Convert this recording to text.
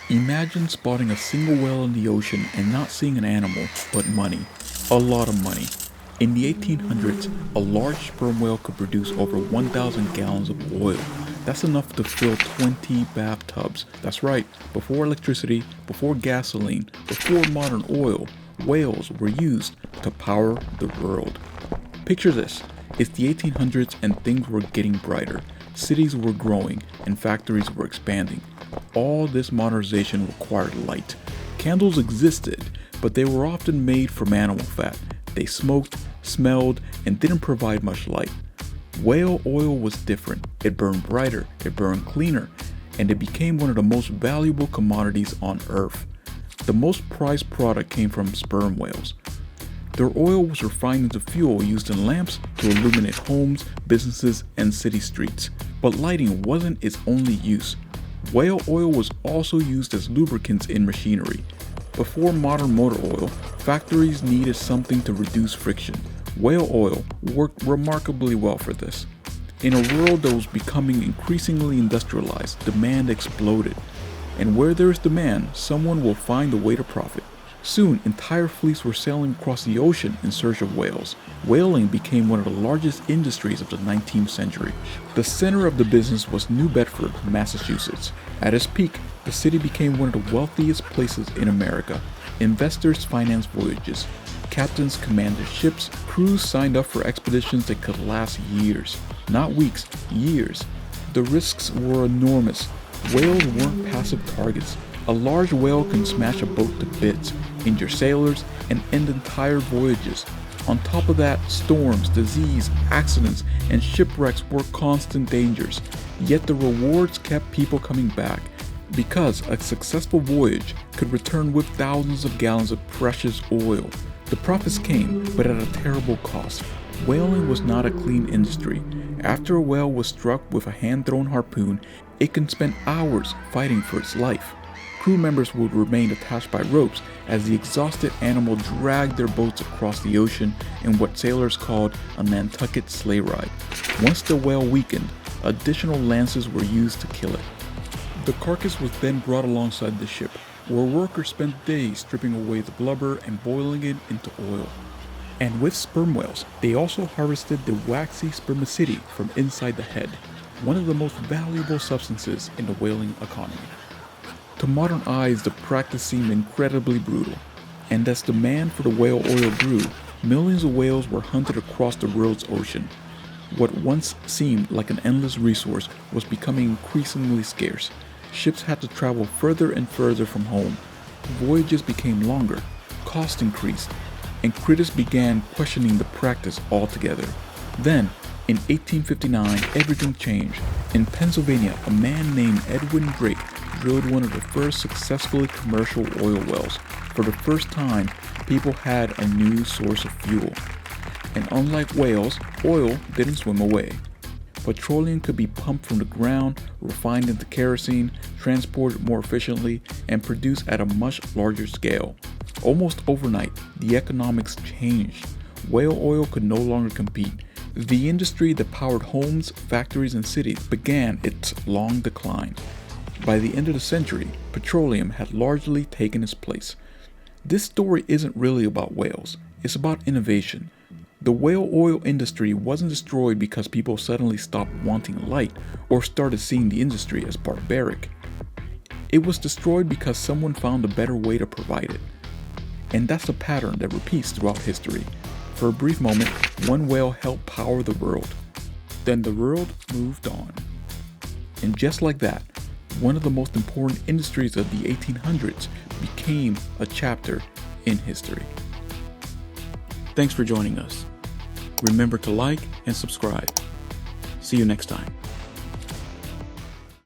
Imagine spotting a single whale in the ocean and not seeing an animal, but money. A lot of money. In the 1800s, a large sperm whale could produce over 1,000 gallons of oil. That's enough to fill 20 bathtubs. That's right, before electricity, before gasoline, before modern oil, whales were used to power the world. Picture this, it's the 1800s and things were getting brighter. Cities were growing and factories were expanding. All this modernization required light. Candles existed, but they were often made from animal fat. They smoked, smelled, and didn't provide much light. Whale oil was different. It burned brighter, it burned cleaner, and it became one of the most valuable commodities on Earth. The most prized product came from sperm whales. Their oil was refined into fuel used in lamps to illuminate homes, businesses, and city streets. But lighting wasn't its only use. Whale oil was also used as lubricants in machinery. Before modern motor oil, factories needed something to reduce friction. Whale oil worked remarkably well for this. In a world that was becoming increasingly industrialized, demand exploded. And where there is demand, someone will find a way to profit. Soon, entire fleets were sailing across the ocean in search of whales. Whaling became one of the largest industries of the 19th century. The center of the business was New Bedford, Massachusetts. At its peak, the city became one of the wealthiest places in America. Investors financed voyages. Captains commanded ships. Crews signed up for expeditions that could last years. Not weeks, years. The risks were enormous. Whales weren't passive targets. A large whale can smash a boat to bits, injure sailors, and end entire voyages. On top of that, storms, disease, accidents, and shipwrecks were constant dangers. Yet the rewards kept people coming back, because a successful voyage could return with thousands of gallons of precious oil. The profits came, but at a terrible cost. Whaling was not a clean industry. After a whale was struck with a hand-thrown harpoon, it can spend hours fighting for its life. Crew members would remain attached by ropes as the exhausted animal dragged their boats across the ocean in what sailors called a Nantucket sleigh ride. Once the whale weakened, additional lances were used to kill it. The carcass was then brought alongside the ship, where workers spent days stripping away the blubber and boiling it into oil. And with sperm whales, they also harvested the waxy spermaceti from inside the head, one of the most valuable substances in the whaling economy. To modern eyes, the practice seemed incredibly brutal, and as demand for the whale oil grew, millions of whales were hunted across the world's ocean. What once seemed like an endless resource was becoming increasingly scarce. Ships had to travel further and further from home. Voyages became longer, costs increased, and critics began questioning the practice altogether. Then, in 1859, everything changed. In Pennsylvania, a man named Edwin Drake drilled one of the first successfully commercial oil wells. For the first time, people had a new source of fuel. And unlike whales, oil didn't swim away. Petroleum could be pumped from the ground, refined into kerosene, transported more efficiently, and produced at a much larger scale. Almost overnight, the economics changed. Whale oil could no longer compete. The industry that powered homes, factories, and cities began its long decline. By the end of the century, petroleum had largely taken its place. This story isn't really about whales, it's about innovation. The whale oil industry wasn't destroyed because people suddenly stopped wanting light or started seeing the industry as barbaric. It was destroyed because someone found a better way to provide it. And that's a pattern that repeats throughout history. For a brief moment, one whale helped power the world. Then the world moved on. And just like that, one of the most important industries of the 1800s became a chapter in history. Thanks for joining us. Remember to like and subscribe. See you next time.